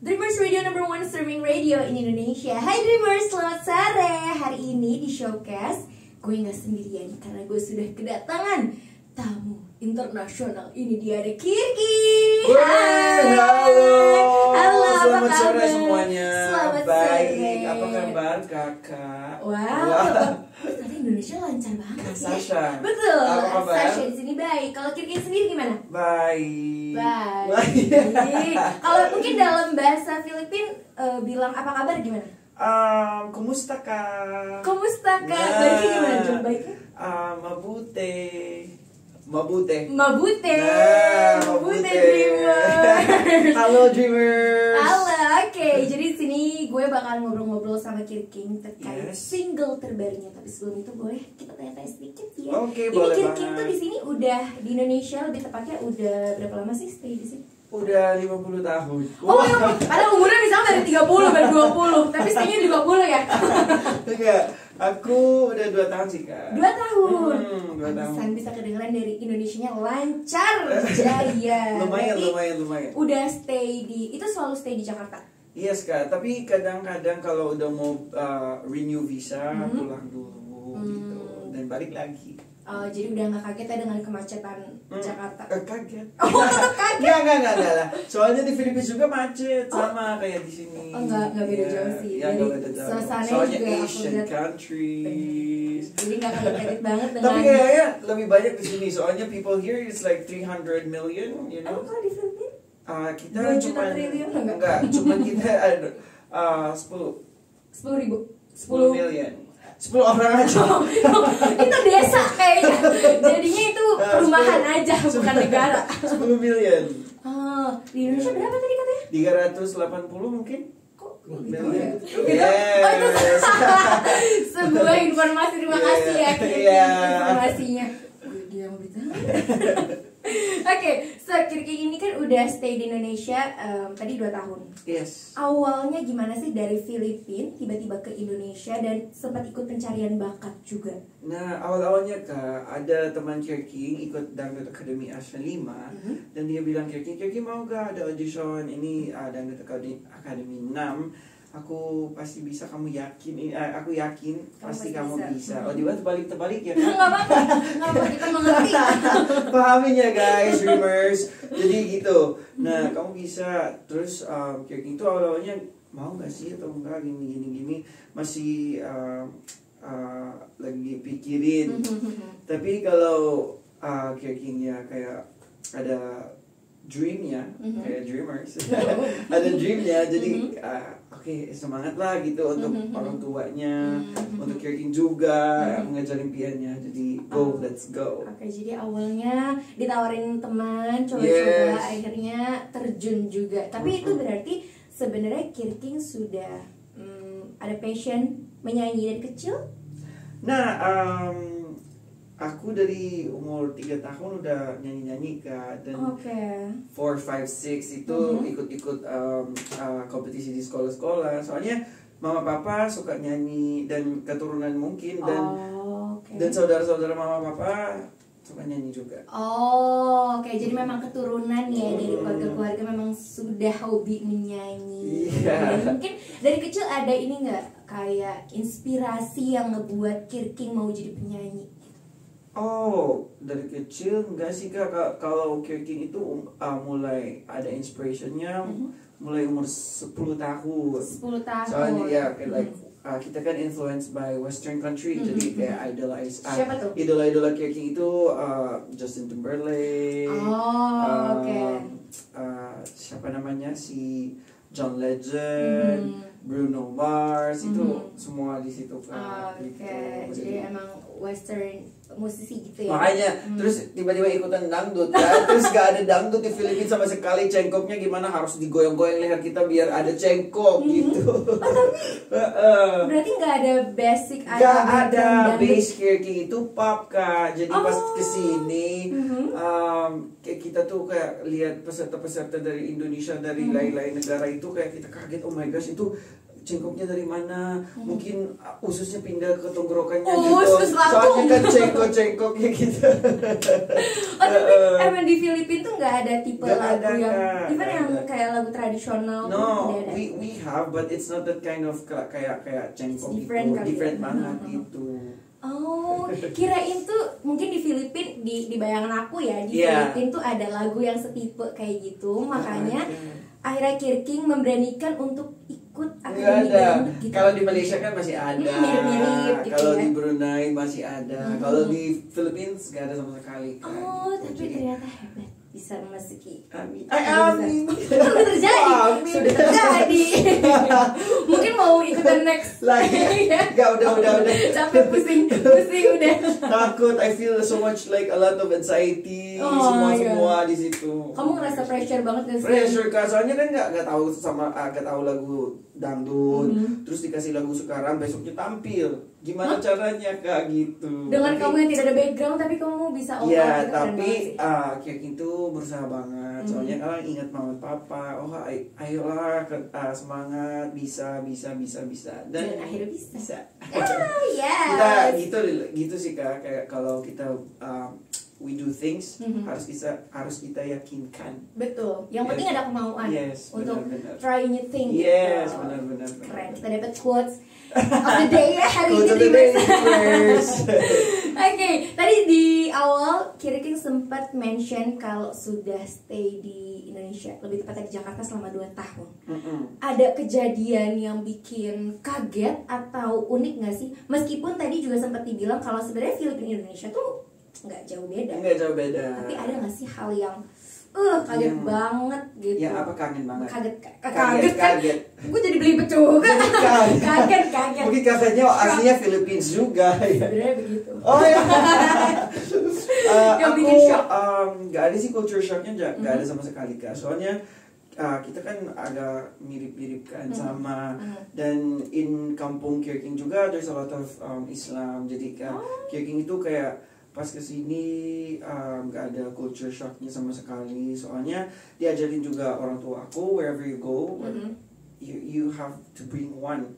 Dreamers Radio number one streaming radio in Indonesia. Hai Dreamers, selamat sore. Hari ini di Showcase gue nggak sendirian karena gue sudah kedatangan tamu internasional. Ini dia ada Kirki. Hai, halo, selamat sore semuanya. Selamat baik, sore. apa kabar kakak? Wow. Tadi Indonesia lancar banget ya. Sasha. Betul. Apa kabar? Sasha di sini baik. Kalau Kirki sendiri gimana? Baik. Baik. Kalau mungkin dalam bahasa Filipin bilang apa kabar gimana? Kumusta ka? Kumusta ka? Nah. Baiknya gimana? Coba baiknya? Mabute. Mabute. Mabute. Nah, Mabute mabute. Dreamers. Halo Dreamers. Halo, oke. Jadi di sini gue bakal ngobrol-ngobrol sama Kirking terkait Yes. single terbarunya. Tapi sebelum itu boleh kita tanya-tanya sedikit ya. Oke, Ini boleh Kirking banget. tuh di sini udah di Indonesia, lebih tepatnya udah berapa lama sih stay di sini? Udah 50 tahun. Oh, padahal umurnya misalnya dari 30 dan 20, tapi stay-nya 20 ya. Enggak, aku udah 2 tahun sih kak. 2 tahun. 2 tahun. Pantesan bisa kedengeran dari Indonesianya lancar jaya. Lumayan, Berarti lumayan. Udah stay di, itu selalu stay di Jakarta. Yes kak, tapi kadang-kadang kalau udah mau renew visa pulang dulu gitu dan balik lagi. Jadi udah nggak kaget ya dengan kemacetan Jakarta. Kaget. Oh, tetap kaget. Enggak lah. Soalnya di Filipina juga macet sama kayak di sini. Oh, nggak beda jauh sih. Ya, Jadi, nggak beda jauh. suasananya Soalnya juga aku Asian lihat. countries. Jadi nggak kaget banget dengan. Tapi kayaknya lebih banyak di sini. Soalnya people here is like 300 million, you know. Kalau di Filipina? Kita 2 juta cuman triliun enggak, cuman kita ada 10 ribu. 10 million. 10 orang aja. Itu desa kayaknya. Jadinya itu perumahan aja, bukan negara. 10 million. Oh, di Indonesia berapa tadi katanya? 380 mungkin. Kok Million. gitu? Oh, itu sebuah informasi. Terima kasih ya Kirky, Iya. informasinya. Dia mau bicara. Oke, so Kirky ini kan udah stay di Indonesia tadi 2 tahun. Yes. Awalnya gimana sih dari Filipina tiba-tiba ke Indonesia dan sempat ikut pencarian bakat juga? Nah, awal-awalnya Kak, ada teman Kirky ikut Dangdut Academy Asia 5 dan dia bilang, Kirky mau gak ada audition ini Dangdut Academy 6. Aku pasti bisa, kamu yakin? Aku yakin pasti kamu bisa. Oh, dia terbalik ya kan? Nggak apa-apa, kita mengerti. Pahamin ya guys, Dreamers. Jadi gitu. Nah, kamu bisa. Terus Kirky itu awalnya mau gak sih atau enggak gini masih lagi pikirin. Tapi kalau Kirky-nya kayak ada dreamnya, kayak Dreamers, ada dreamnya. Jadi oke, semangat lah gitu untuk orang tuanya, untuk Kirky juga mengajar impiannya. Jadi let's go. Oke, jadi awalnya ditawarin teman, coba-coba, Yes. akhirnya terjun juga. Tapi itu berarti sebenarnya Kirky sudah ada passion menyanyi dari kecil? Nah, aku dari umur 3 tahun udah nyanyi-nyanyi Kak. Dan Oke. 4, 5, 6 itu ikut-ikut kompetisi di sekolah-sekolah. Soalnya mama papa suka nyanyi dan keturunan mungkin dan saudara-saudara mama papa suka nyanyi juga. Oh, oke. Jadi memang keturunan ya dari keluarga-keluarga memang sudah hobi menyanyi. Iya. Dan mungkin dari kecil ada ini nggak kayak inspirasi yang ngebuat Kirky mau jadi penyanyi? Oh, dari kecil enggak sih Kak. Kalau Kirky itu mulai ada inspirationnya mulai umur 10 tahun. 10 tahun. Soalnya ya kayak kita kan influenced by Western country, jadi kayak Siapa tuh? idola Kirky itu Justin Timberlake. Oh, oke. Siapa namanya, si John Legend, Bruno Mars, itu semua di situ Kak. Oke, Gitu. jadi emang Western musisi gitu ya. Makanya terus tiba-tiba ikutan dangdut kan. Terus gak ada dangdut di Filipina sama sekali. Cengkoknya gimana, harus digoyang-goyang leher kita biar ada cengkok gitu. Oh, tapi berarti nggak ada basic Gak ada dangdut? bass Kirky, itu pop Kak. Jadi pas kesini kayak kita tuh kayak lihat peserta-peserta dari Indonesia, dari lain-lain negara itu kayak kita kaget, oh my gosh, itu cengkoknya dari mana? Mungkin ususnya pindah ke tenggorokannya gitu. Usus langsung. Soalnya kan cengkok-cengkoknya gitu. Oh, tapi emang di Filipina tuh nggak ada tipe Nggak lagu ada, yang Kak. even yang Nggak ada. kayak lagu tradisional? No, Udah ada. we have, but it's not that kind of kayak cengkok It's different gitu, kali different ya. banget gitu. Oh, kirain tuh mungkin di Filipina di bayangan aku ya di Yeah. Filipina tuh ada lagu yang setipe kayak gitu, makanya Ada. akhirnya Kirking memberanikan untuk ikut Nggak akademi ada. dangdut gitu. Kalau di Malaysia kan masih ada. Mirip-mirip gitu Kalau ya. di Brunei masih ada. Kalau di Philippines nggak ada sama sekali. Kan, Oh, gitu. tapi Jadi, ternyata hebat bisa memasuki. amin. Amin. Amin. Sudah terjadi. Amin. Sudah terjadi. Mungkin mau ikutan next Lagi. ya. Nggak, udah. Capek pusing udah. Takut. I feel so much like a lot of anxiety. Oh, Semua di situ. Kamu ngerasa pressure banget gak sih? Pressure kak, soalnya kan nggak tahu nggak tahu lagu dangdut, terus dikasih lagu sekarang besoknya tampil, gimana caranya kak gitu? Dengan Tapi- kamu yang tidak ada background tapi kamu bisa all Iya, out, itu keren tapi banget sih. kayak gitu berusaha banget. Soalnya kan ingat mama papa, ayolah semangat, bisa. Dan akhirnya bisa. Bisa. Ah, Kita yes. gitu sih kak, kayak kalau kita we do things harus kita yakinkan. Betul. Yang Yes. penting ada kemauan Yes, untuk benar-benar. try new thing. Yes, gitu. benar. Keren. Kita dapat quotes of the day ya hari Quotes ini. of the day, Dreamers. Dreamers. Oke, tadi di awal Kirking sempat mention kalau sudah stay di Indonesia, lebih tepatnya di Jakarta selama 2 tahun. Ada kejadian yang bikin kaget atau unik nggak sih? Meskipun tadi juga sempat dibilang kalau sebenarnya Filipina Indonesia tuh nggak jauh beda. Enggak jauh beda. Tapi ada nggak sih hal yang kaget Yang- banget gitu? Yang apa kangen banget? Kaget kan? Kaget. Gue jadi belibet juga. Bukan. kaget. Mungkin kagetnya aslinya Philippines juga. Sebenarnya begitu. Oh ya. Yang Aku bikin shock. nggak ada sih culture shocknya, nggak ada sama sekali kak. Soalnya kita kan agak mirip-mirip kan sama dan in kampung Kirking juga there's a lot of Islam. Jadi kan Kirking itu kayak pas kesini nggak ada culture shocknya sama sekali. Soalnya diajarin juga orang tua aku wherever you go, you have to bring one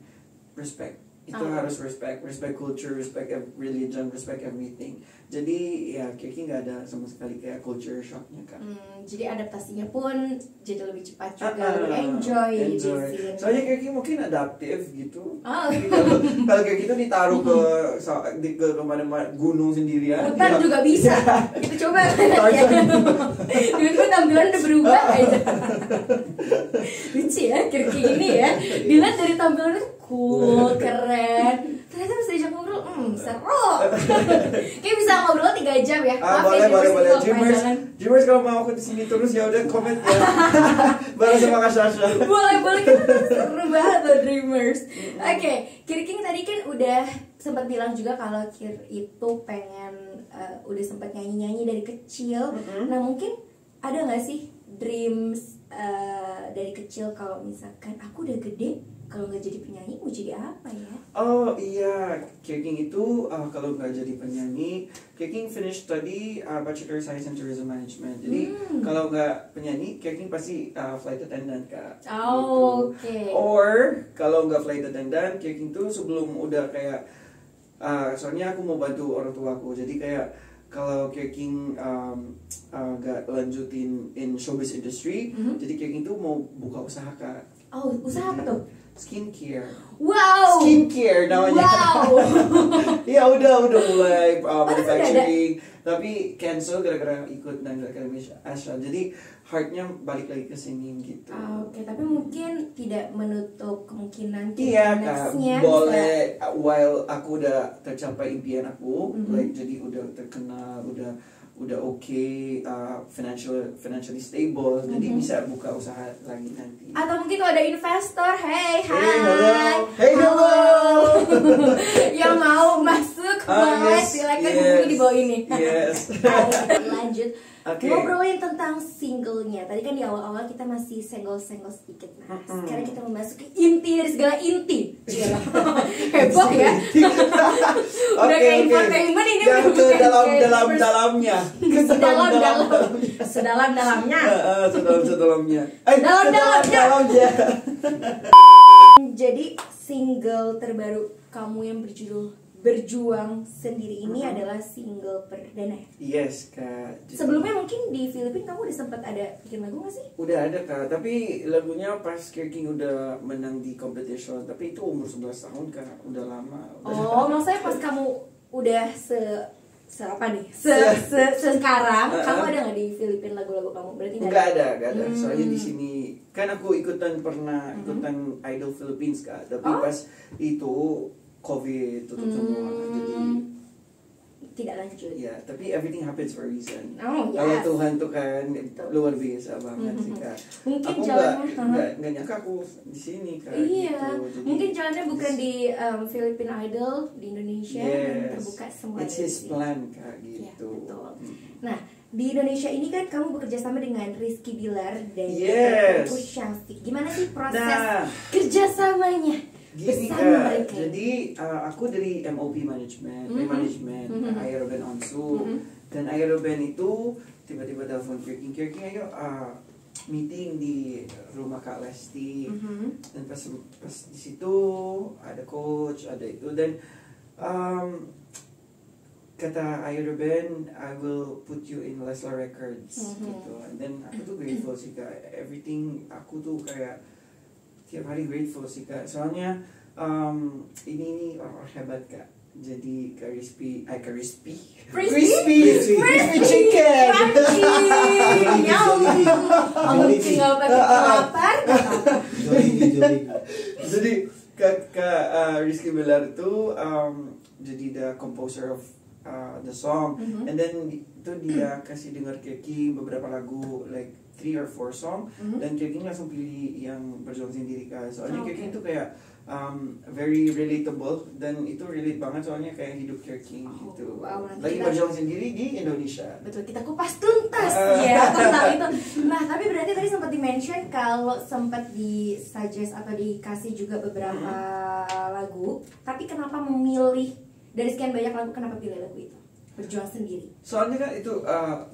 respect. Itu harus respect culture, respect religion, respect everything. Jadi ya Kirking nggak ada sama sekali kayak culture shocknya kan. Jadi adaptasinya pun jadi lebih cepat juga, lebih enjoy. di sini. Soalnya Kirking mungkin adaptif gitu. Oh. Jadi kalau kayak gitu ditaruh ke mana gunung sendirian. Hutan ya. juga bisa. Kita coba. Tiba-tiba tampilan udah berubah aja. Lucu ya Kirking ini ya. Dilihat dari tampilannya tuh cool, keren. Ternyata bisa diajak ngobrol, seru. Kayak bisa ngobrol 3 jam ya. Maaf ya, Boleh. kalau Dreamers, kepanjangan. Dreamers kalau mau aku di sini terus ya udah komen ya. Bareng sama Kak Sasha. boleh kita seru banget loh Dreamers. Oke, Kirking tadi kan udah sempat bilang juga kalau Kir itu pengen udah sempat nyanyi dari kecil. Nah mungkin ada nggak sih dreams dari kecil kalau misalkan aku udah gede kalau nggak jadi penyanyi mau jadi apa ya? Oh iya, Kirking itu kalau nggak jadi penyanyi, Kirking finish study Bachelor Science and Tourism Management. Jadi kalau nggak penyanyi, Kirking pasti flight attendant kak. Oh, Gitu. oke. Or kalau nggak flight attendant, Kirking tuh sebelum udah kayak soalnya aku mau bantu orang tua aku, jadi kayak kalau Kirking nggak lanjutin in showbiz industry, jadi Kirking tuh mau buka usaha kak. Oh, usaha apa tuh? Skincare. Wow. Skincare namanya. Wow. Ya udah mulai sudah manufacturing, tapi cancel gara-gara ikut dan gara-gara Miss Asha. Jadi heartnya balik lagi ke singing gitu. Oke, tapi mungkin tidak menutup kemungkinan Iya kak, nextnya boleh. While aku udah tercapai impian aku, like jadi udah terkenal, udah okay, financially stable, jadi bisa buka usaha lagi nanti. atau mungkin kalau ada investor, hai. Hey, hello. Yang mau masuk boleh Yes, silakan yes, hubungi di bawah ini. Yes. Lanjut. Oke. Ngobrolin tentang singlenya. Tadi kan di awal-awal kita masih senggol-senggol sedikit. Nah, sekarang kita memasuki inti dari segala inti. Heboh ya. Udah kayak infotainment ini Yang udah ke bukan kayak dalamnya. Sedalam-dalamnya. Sedalamnya. Dalam-dalamnya. Jadi single terbaru kamu yang berjudul Berjuang Sendiri ini adalah single perdana. Yes Kak. Sebelumnya mungkin di Filipina kamu udah sempat ada bikin lagu gak sih? Udah ada Kak, tapi lagunya pas Kirking udah menang di competition. Tapi itu umur 11 tahun Kak, udah lama. Oh, maksudnya pas kamu udah sekarang kamu ada nggak di Filipina lagu-lagu kamu? Berarti nggak ada. Soalnya di sini kan aku pernah ikutan Idol Philippines Kak, tapi pas itu COVID tutup semua, jadi tidak lanjut. Ya, tapi everything happens for a reason. Oh, yes. Kalau Tuhan tuh kan luar biasa banget sih Kak. Mungkin aku jalannya nggak nyangka aku di sini Kak. Iya, gitu. Jadi, mungkin jalannya bukan di Filipina Idol di Indonesia, dan terbuka semua. It's his plan Kak gitu. Ya, betul. Nah, di Indonesia ini kan kamu bekerja sama dengan Rizky Bilar dan Teguh Syafiq. Gimana sih proses kerjasamanya? Gini Kak, jadi aku dari MOP Management, Aeroben Onsu, dan Aeroben itu tiba-tiba telepon Kirking, ayo meeting di rumah Kak Lesti, dan pas di situ ada coach, ada itu, dan kata Aeroben, I will put you in Leslar Records, gitu, dan aku tuh grateful sih Kak, everything aku tuh kayak tiap hari grateful sih Kak, soalnya ini orang hebat Kak. Jadi crispy chicken. Tinggal pakai lapar. Jadi Kak Rizky Bilar itu jadi the composer of the song, and then itu dia kasih dengar Kirking beberapa lagu like 3 or 4 song, dan Kirking langsung pilih yang Berjuang Sendiri Kak. Soalnya Kirking itu kayak very relatable, dan itu relate banget soalnya kayak hidup Kirking gitu. Wow, lagi Berjuang Sendiri di Indonesia. Betul, kita kupas tuntas ya tentang itu. Nah, tapi berarti tadi sempat di-mention kalau sempat di-suggest atau dikasih juga beberapa lagu, tapi kenapa memilih dari sekian banyak lagu, kenapa pilih lagu itu? Berjuang Sendiri. Soalnya kan itu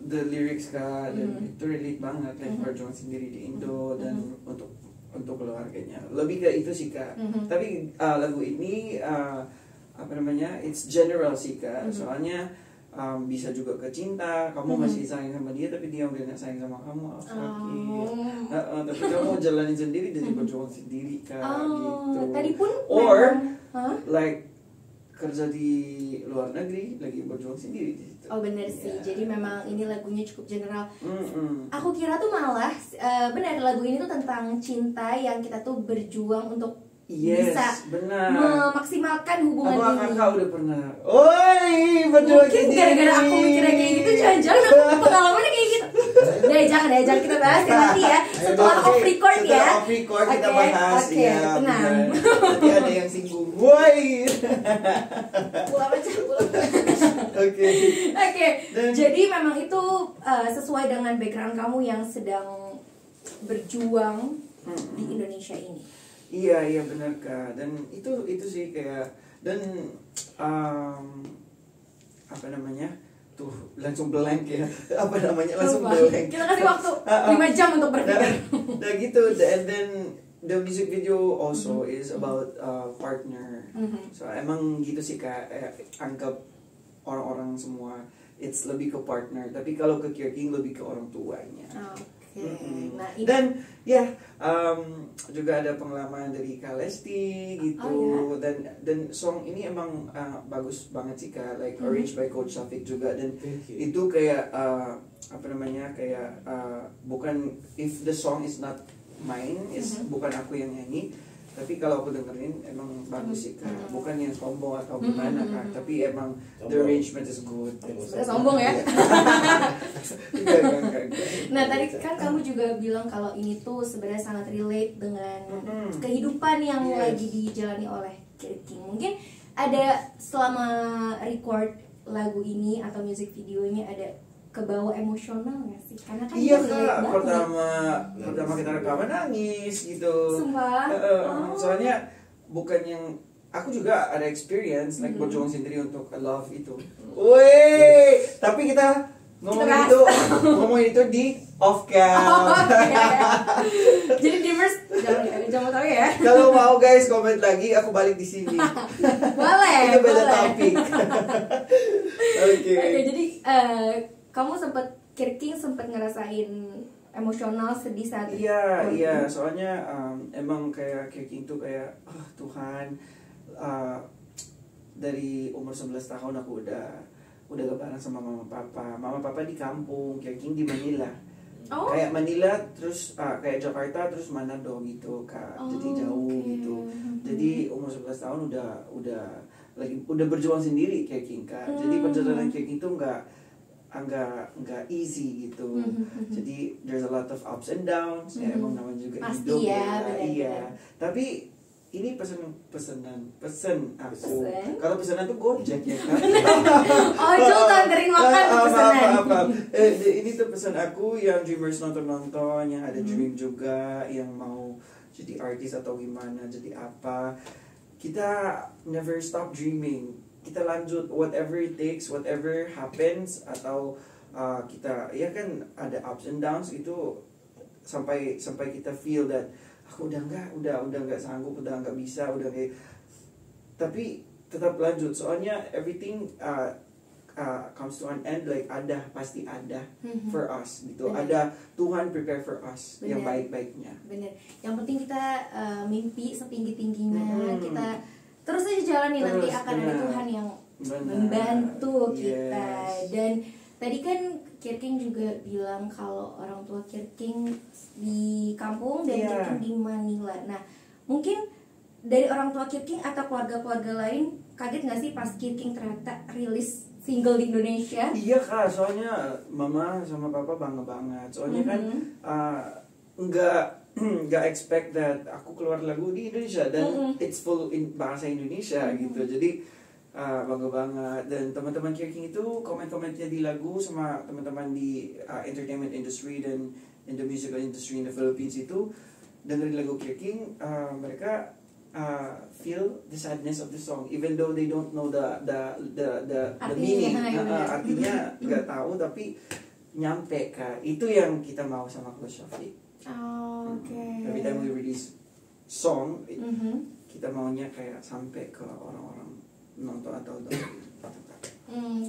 the lyrics Kak, dan itu relate banget like Berjuang Sendiri di Indo, dan untuk keluarganya. Lebih ke itu sih Kak. Tapi lagu ini it's general sih Kak. Soalnya bisa juga ke cinta, kamu masih sayang sama dia tapi dia udah gak sayang sama kamu, sakit. Tapi kamu jalanin sendiri dan berjuang sendiri Kak, gitu. Tadi pun like kerja di luar negeri lagi berjuang sendiri di situ. Oh bener sih, jadi memang ini lagunya cukup general. Aku kira tuh malah benar lagu ini tuh tentang cinta yang kita tuh berjuang untuk bisa memaksimalkan hubungan ini. Kakak udah pernah, berjuang mungkin gara-gara aku mikirnya kayak gitu, jangan-jangan aku pengalamannya kayak gitu. Jangan kita bahas nanti ya setelah off record ya. Setelah off record kita bahas ya. Tenang. Nanti ada yang singgung. Woi. Pulang aja. Oke. Jadi memang itu sesuai dengan background kamu yang sedang berjuang di Indonesia ini. Iya benar Kak. Dan itu sih kayak, dan apa namanya? Tuh langsung blank ya. Langsung blank. Kita kasih waktu 5 jam untuk berpikir. Nah gitu, and then the music video also is about partner. So emang gitu sih Kak, anggap orang-orang semua it's lebih ke partner, tapi kalau ke Kirking lebih ke orang tuanya. Nah, dan juga ada pengalaman dari Kak Lesti gitu. Dan song ini emang bagus banget sih Kak, like arranged by Coach Syafiq juga, dan itu kayak bukan, if the song is not mine, bukan aku yang nyanyi, tapi kalau aku dengerin emang bagus sih Kak, bukan yang sombong atau gimana Kak, tapi emang the arrangement is good. Sebenarnya sombong ya. Nah tadi kan kamu juga bilang kalau ini tuh sebenarnya sangat relate dengan kehidupan yang lagi dijalani oleh Kirking. Mungkin ada selama record lagu ini atau music videonya ada kebawa emosional nggak sih? Karena kan iya Kak, pertama kita rekaman nangis gitu. Sumpah. Soalnya bukan yang, aku juga ada experience like berjuang sendiri untuk love itu. Tapi kita ngomongin itu di off cam. Jadi Dreamers jangan tahu ya. Kalau mau guys komen lagi, aku balik di sini. Boleh. Itu beda topik. Oke. Jadi kamu Kirking sempat ngerasain emosional sedih saat itu. Iya, soalnya emang kayak Kirking tuh kayak Tuhan, dari umur 11 tahun aku udah gak bareng sama mama papa di kampung, Kirking di Manila. Kayak Manila terus kayak Jakarta terus Manado gitu Kak. Jadi jauh gitu. Jadi umur 11 tahun udah berjuang sendiri Kirking Kak. Jadi perjalanan Kirking tuh nggak easy gitu. Jadi there's a lot of ups and downs. Ya emang namanya juga pasti hidup ya. Iya. Tapi ini pesen aku. Kalau pesanan tuh Gojek ya kan. Ojol nganterin makan pesanan. Ini tuh pesan aku yang Dreamers nonton yang ada dream juga, yang mau jadi artis atau gimana, jadi apa. Kita never stop dreaming. Kita lanjut whatever it takes, whatever happens, atau kita ya kan ada ups and downs itu sampai kita feel that aku udah nggak sanggup, udah nggak bisa, tapi tetap lanjut soalnya everything comes to an end, like pasti ada for us gitu. Ada Tuhan prepare for us yang baik-baiknya. Bener. Yang penting kita mimpi setinggi-tingginya, kita terus aja jalani, nanti akan ada Tuhan yang membantu kita. Dan tadi kan Kirking juga bilang kalau orang tua Kirking di kampung dan Kirking di Manila. Nah, mungkin dari orang tua Kirking atau keluarga-keluarga lain kaget nggak sih pas Kirking ternyata rilis single di Indonesia? Iya Kak, soalnya mama sama papa bangga banget. Soalnya kan nggak expect that aku keluar lagu di Indonesia dan it's full in bahasa Indonesia gitu. Jadi bangga banget. Dan teman-teman Kirking itu komen-komennya di lagu sama teman-teman di entertainment industry dan in the musical industry in the Philippines itu dengerin lagu Kirking, mereka feel the sadness of the song even though they don't know the meaning. Artinya nggak tahu tapi nyampe Kak. Itu yang kita mau sama Coach Shafiq. Every time we release song, kita maunya kayak sampai ke orang-orang nonton atau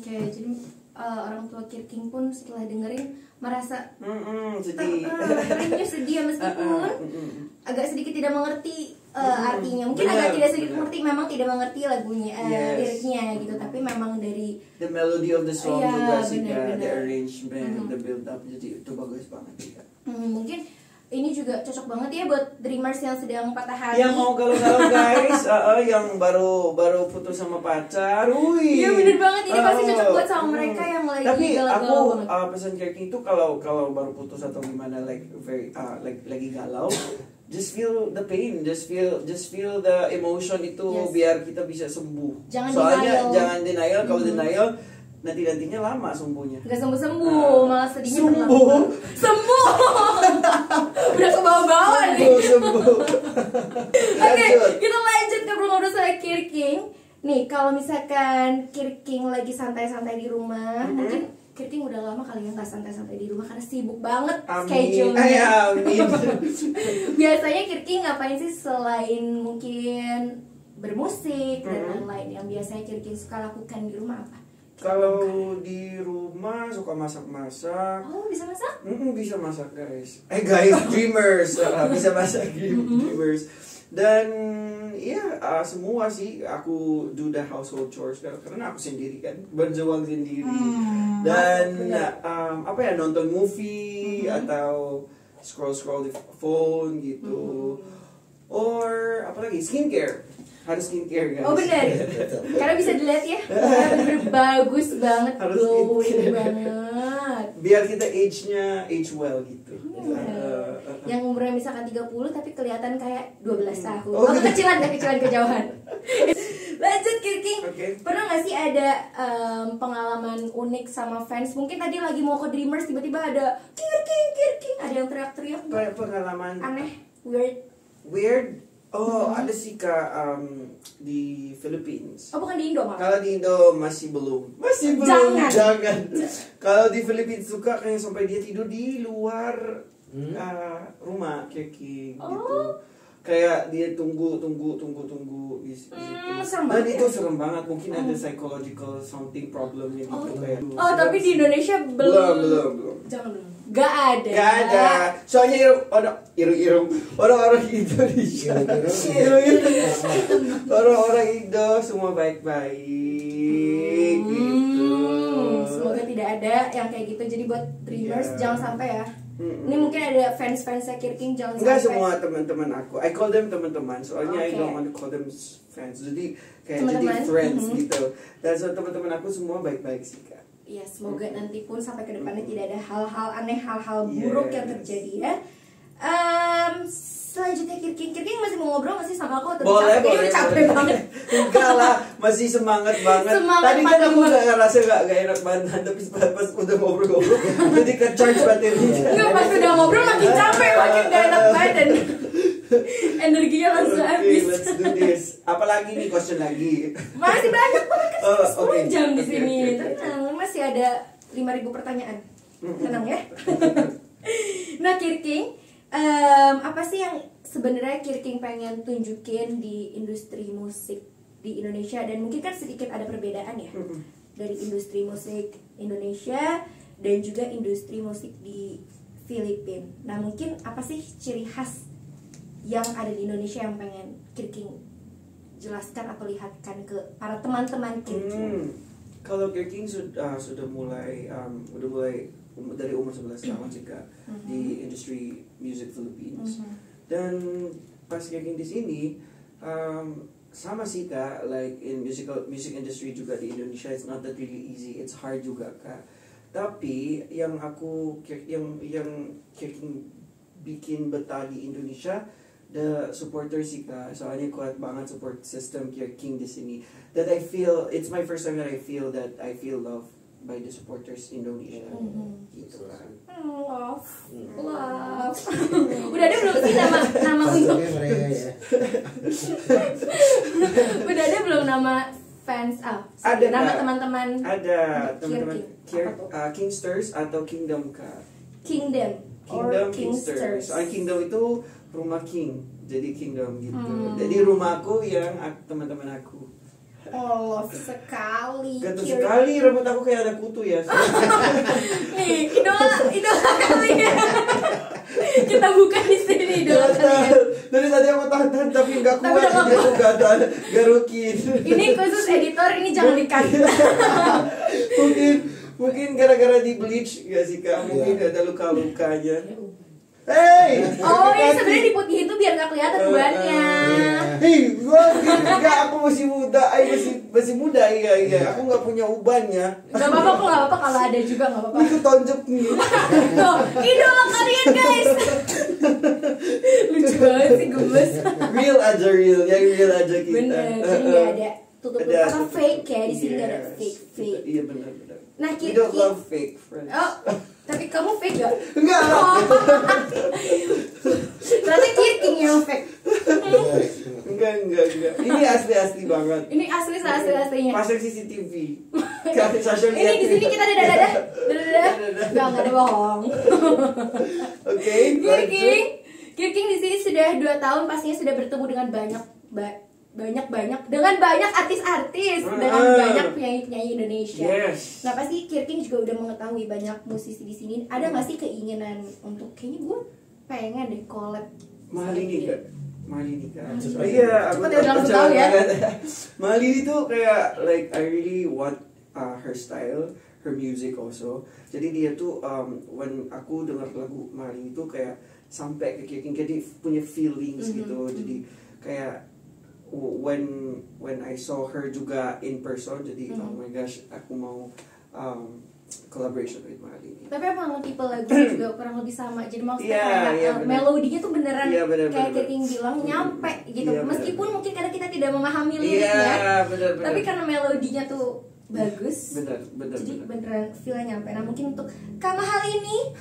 jadi orang tua Kirking pun setelah dengerin merasa sedih meskipun agak sedikit tidak mengerti artinya. Mungkin agak tidak sedikit mengerti, memang tidak mengerti lagunya, liriknya gitu. Tapi memang dari the melody of the song juga sih, the arrangement, the build up, jadi itu bagus banget juga. Mungkin ini juga cocok banget ya buat Dreamers yang sedang patah hati. Yang mau galau-galau guys, yang baru putus sama pacar. Iya bener banget, ini pasti cocok buat sama mereka yang lagi galau-galau banget. Tapi aku pesan Kirking itu kalau baru putus atau gimana, lagi galau, just feel the pain, just feel the emotion itu, biar kita bisa sembuh. Soalnya jangan denial. Kalau denial nantinya lama sembuhnya. Gak sembuh, malah sedihnya sembuh. Udah ke bawah-bawah nih. Sembuh. Oke, kita lanjut ke ngobrol sama Kirking. Nih, kalau misalkan Kirking lagi santai-santai di rumah, mungkin Kirking udah lama kali ya nggak santai-santai di rumah karena sibuk banget schedule-nya. Amin. Biasanya Kirking ngapain sih selain mungkin bermusik dan lain-lain? Yang biasanya Kirking suka lakukan di rumah apa? Kalau di rumah suka masak-masak. Oh, bisa masak? Bisa masak guys. Dreamers. Bisa masak Dreamers. Dan ya semua sih aku do the household chores karena aku sendiri kan, berjuang sendiri. Dan nonton movie atau scroll di phone gitu. Or apalagi skincare. Harus skincare guys. Oh benar. Karena bisa dilihat ya, bener bagus banget, glowing banget. Biar kita age well gitu. Yang umurnya misalkan 30 tapi kelihatan kayak 12 tahun. Kecilan kejauhan. Lanjut Kirking. Pernah gak sih ada pengalaman unik sama fans? Mungkin tadi lagi mau ke Dreamers tiba-tiba ada Kirking, ada yang teriak-teriak. Pengalaman aneh, weird. Oh, ada sih Kak di Philippines. Oh, bukan di Indo, Mak? Kalau di Indo masih belum. Jangan. Kalau di Philippines suka kayak sampai dia tidur di luar rumah Kirking gitu. Kayak dia tunggu di situ. Serem Dan banget itu ya? serem banget. Mungkin ada psychological something problemnya gitu kayak. Oh, tapi di Indonesia belum. Jangan belum. Gak ada. Soalnya orang-orang Indonesia. Orang-orang Indo semua baik-baik gitu. Semoga tidak ada yang kayak gitu. Jadi buat dreamers jangan sampai ya. Ini mungkin ada fans-fansnya Kirking jangan Enggak sampai. semua teman-teman aku. I call them teman-teman. Soalnya I Okay. don't want to call them fans. Jadi kayak Teman-teman. jadi friends gitu. Dan so teman-teman aku semua baik-baik sih Kak. Ya, semoga nanti pun sampai ke depannya tidak ada hal-hal aneh, hal-hal buruk yang terjadi ya. Selanjutnya Kirking masih mau ngobrol masih sama aku atau Boleh. udah capek banget. Enggak lah, masih semangat banget. Semangat Tadi kan aku 45. gak ngerasa gak enak badan, tapi pas udah ngobrol-ngobrol jadi ke charge baterainya. Enggak, pas udah ngobrol makin capek, makin gak enak badan. Energinya langsung habis. Okay, let's do this. Apalagi nih question lagi. Masih banyak banget kan Oh, 10 okay. jam di sini. Okay. Tenang, masih ada 5.000 pertanyaan. Tenang ya. Nah, Kirking, apa sih yang sebenarnya Kirking pengen tunjukin di industri musik di Indonesia, dan mungkin kan sedikit ada perbedaan ya dari industri musik Indonesia dan juga industri musik di Filipina. Nah, mungkin apa sih ciri khas yang ada di Indonesia yang pengen Kirking jelaskan atau lihatkan ke para teman-teman Kirking? Kalau Kirking sudah mulai dari umur 11 tahun sih Kak, di industri music Philippines. Dan pas Kirking di sini sama sih Kak, like in music industry juga di Indonesia, it's not that really easy, it's hard juga Kak. Tapi yang Kirking bikin betah di Indonesia, the supporters sih Kak. Soalnya kuat banget support system Kirking di sini. That I feel, it's my first time that I feel love by the supporters Indonesia. Gitu kan. Love. Udah ada belum sih nama untuk udah ada belum nama fans Ada, nama Kak. teman-teman Ada teman-teman Kirking. Apa tuh? Kingsters atau Kingdom Kak. Kingdom Kingsters. Soalnya Kingdom itu rumah King, jadi Kingdom gitu. Jadi rumahku yang teman-teman aku. Oh, love sekali. Ganteng Kirking. sekali, rambut aku kayak ada kutu ya. Nih, idola kalian. Kita buka di sini idola kalian. Dari tadi aku tahan tapi nggak Tapi kuat, udah nggak jadi aku nggak rukin. Ini khusus editor, ini jangan di-cut. mungkin gara-gara di bleach gak sih Kak? Mungkin ada luka-lukanya. Hey! Oh, ini sebenarnya diputih itu biar nggak kelihatan ubannya. Hei, gua enggak, aku masih muda, masih muda iya. Aku nggak punya ubannya. Gak apa-apa kok, gak apa-apa kalau ada juga gak apa-apa. Ini tonjok nih. Tuh, idola kalian guys. Lucu banget sih, gemes. Real aja kita. Bener, jadi gak ada tutup apa fake ya, di sini gak ada Yes. fake. Iya benar. Nah, We don't love fake friends. Oh, tapi kamu fake gak? Enggak. Oh. Ternyata Kirking yang fake. Enggak. Ini asli banget. Ini aslinya. Pasang CCTV. Kasih Sasha Ini lihat. di sini kita dadah. Gak ada bohong. Oke. Kirking di sini sudah 2 tahun, pastinya sudah bertemu dengan banyak artis-artis, dengan banyak penyanyi Indonesia. Yes. Nah, pasti Kirking juga udah mengetahui banyak musisi di sini. Ada nggak sih keinginan untuk kayaknya gue pengen deh collab Malini Kak. Oh iya, aku Cepet ya, udah langsung tahu ya. Malini tuh kayak like I really want her style, her music also. Jadi dia tuh when aku dengar lagu Malini tuh kayak sampai ke Kirking, jadi punya feelings gitu. Jadi kayak when I saw her juga in person, jadi oh my gosh, aku mau collaboration with Malini. Tapi emang tipe lagunya juga kurang lebih sama. Jadi maksudnya kayak melodinya tuh beneran bener, kayak bener. Kirking bilang nyampe gitu. Iya, Meskipun mungkin kadang kita tidak memahami Iya, liriknya, bener. tapi karena melodinya tuh bagus. Benar. Jadi beneran feel nyampe. Nah mungkin untuk Kak Mahalini.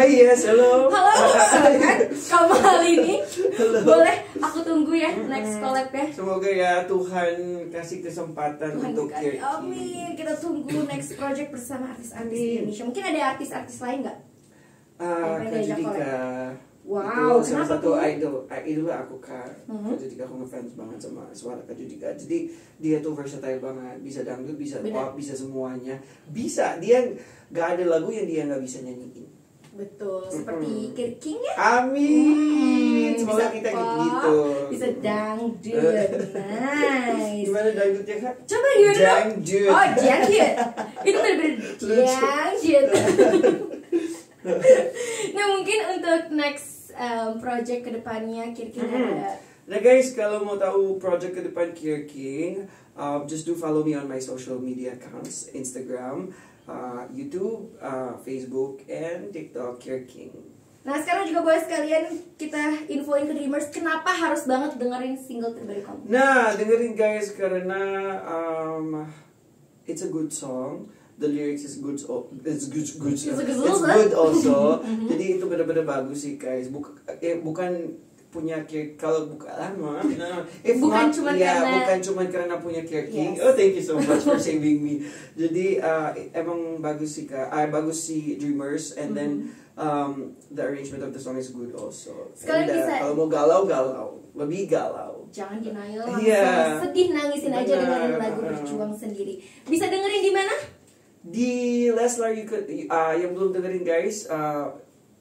Yes, halo. Halo kan Kak Mahalini. Boleh aku tunggu ya next collab ya. Semoga ya Tuhan kasih kesempatan Tuhan untuk berkati. Kirky. Amin. Kita tunggu next project bersama artis-artis Indonesia. Mungkin ada artis-artis lain nggak? Kak Judika. Wow, itu salah kenapa satu tuh? idol aku Kak. Kak Judika, aku ngefans banget sama suara Kak Judika. Jadi dia tuh versatile banget, bisa dangdut, bisa pop, bisa semuanya. Bisa, dia nggak ada lagu yang dia nggak bisa nyanyiin. Betul, seperti Kirking ya. Amin. Semoga bisa kita pop, gitu. bisa dangdut. Nice. Gimana dangdutnya Kak? Coba gimana dong? Dangdut. Oh, dangdut. Itu bener-bener dangdut. Nah mungkin untuk next project kedepannya Kirking ada. Nah guys, kalau mau tahu project ke depan Kirking, just do follow me on my social media accounts, Instagram, YouTube, Facebook, and TikTok Kirking. Nah sekarang juga boleh sekalian kita infoin ke Dreamers kenapa harus banget dengerin single terbaru kamu. Nah dengerin guys karena it's a good song. The lyrics is good, it's good also. Jadi itu benar-benar bagus sih guys. Bukan punya kalau bukan cuma karena punya Kirking. Yes. Oh thank you so much for saving me. Jadi emang bagus sih Kak. Bagus si Dreamers and then the arrangement of the song is good also. Sekalian bisa kalau mau galau lebih galau. Jangan denial, langsung sedih nangisin aja dengerin lagu Berjuang Sendiri. Bisa dengerin di mana? Di Leslar, yang belum dengerin guys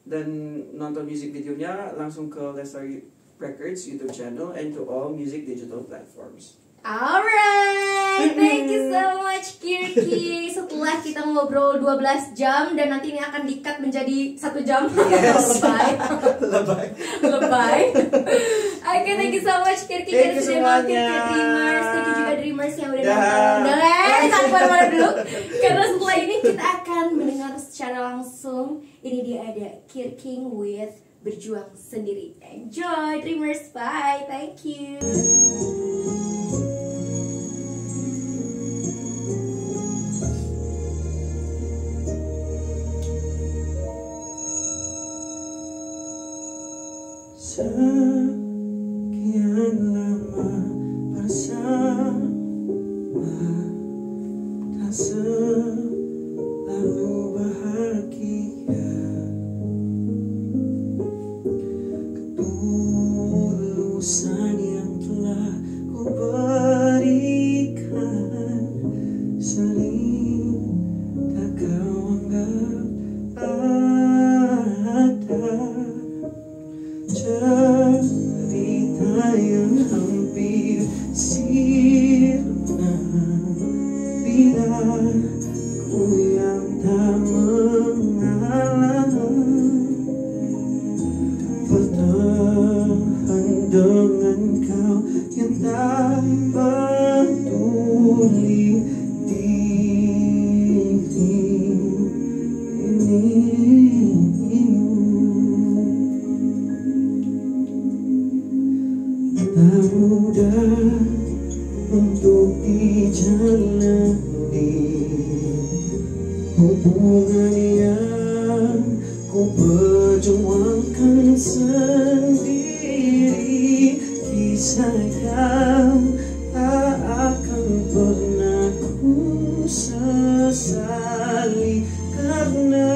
dan nonton music videonya langsung ke Leslar Records YouTube channel and to all music digital platforms. Alright, thank you so much Kirky. Setelah kita ngobrol 12 jam dan nanti ini akan di-cut menjadi 1 jam. Yes. Lebay. Oke, thank you so much Kirky. Thank you sudah mampir semuanya. ke Dreamers. Thank you juga Dreamers yang udah nonton. Jangan kemana-mana dulu. Karena setelah ini kita akan mendengar secara langsung. Ini dia ada Kirking with Berjuang Sendiri. Enjoy Dreamers, bye. Thank you. Sekian lama bersama, tak selalu bahagia. Ketulusan yang telah ku berikan saling tak kau anggap ada. Cerita yang hampir sirna bila ku yang tak mengalah, bertahan dengan kau yang tak peduli diri ini. Tak mudah untuk dijalani hubungan yang ku perjuangkan sendiri. Kisah yang tak akan pernah ku sesali karena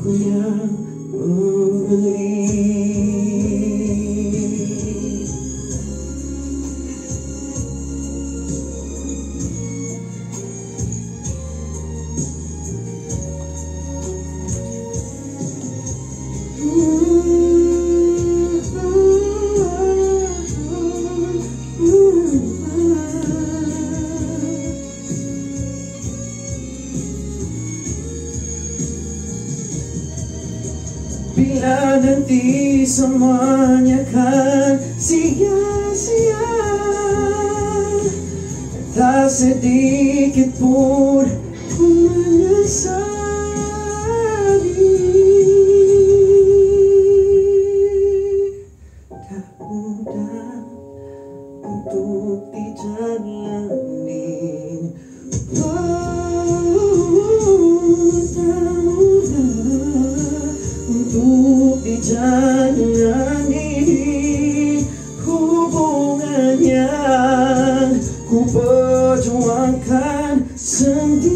ku yang membeli. Bila nanti semuanya kan sia-sia, tak sedikit pun ku menyesali. Tak mudah untuk dijalani. Tak mudah untuk dijalani hubungan yang ku perjuangkan sendiri.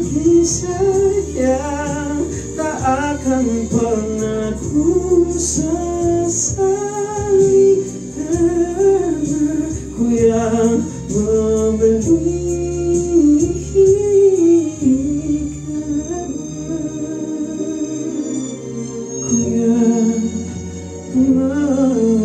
Kisah yang tak akan pernah ku sesali, karena ku yang memberi. Ku yang memberi.